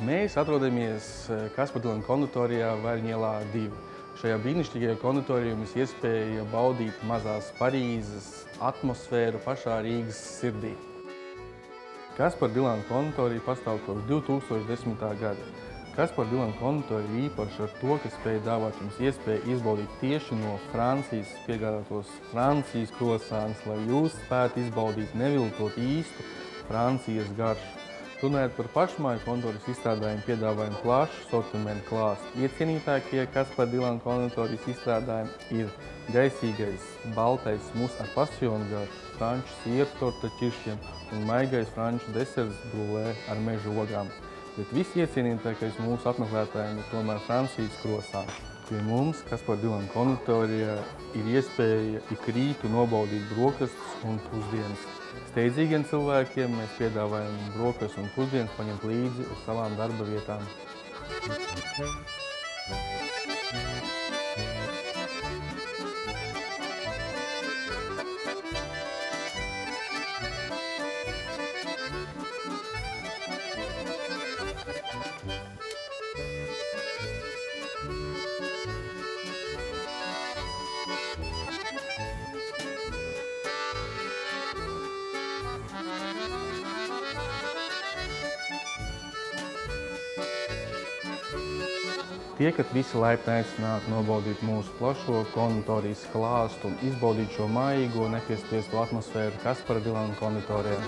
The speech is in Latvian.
Mēs atrodamies Kaspar Dilana konditorijā Vaļņu ielā 2. Šajā brīnišķīgajā konditorijā jums iespēja baudīt mazās Parīzes atmosfēru pašā Rīgas sirdī. Kaspar Dilana konditorija pastāv kopš 2010. gada. Kaspar Dilana konditorija īpaši ar to, ka spēja dāvāt jums iespēju izbaudīt tieši no Francijas piegādātos Francijas krosāns, lai jūs spētu izbaudīt neviltot īstu Francijas garšu. Runājot par pašmāju konditorijas izstrādājumu, piedāvājam plašu sortimentu klāstu. Iecienītākie Kaspar Dilana konditorijas izstrādājumi ir gaisīgais baltais mus ar pasionu garšu, franču sieru torta ķiršiem un maigais franču deserts brulē ar meža ogām. Bet visiecienītākais mūsu apmeklētājiem ir tomēr Francijas krosāns. Pie mums Kaspar Dilana konditorijā ir iespēja ik rītu nobaudīt brokastus un pusdienas. Steidzīgiem cilvēkiem mēs piedāvājam brokastus un pusdienas paņemt līdzi uz savām darba vietām. Tiekat visi laipni aicināti nobaudīt mūsu plašo konditorijas klāstu un izbaudīt šo maigo, nepiespiesto atmosfēru Kaspar Dilana konditorijā.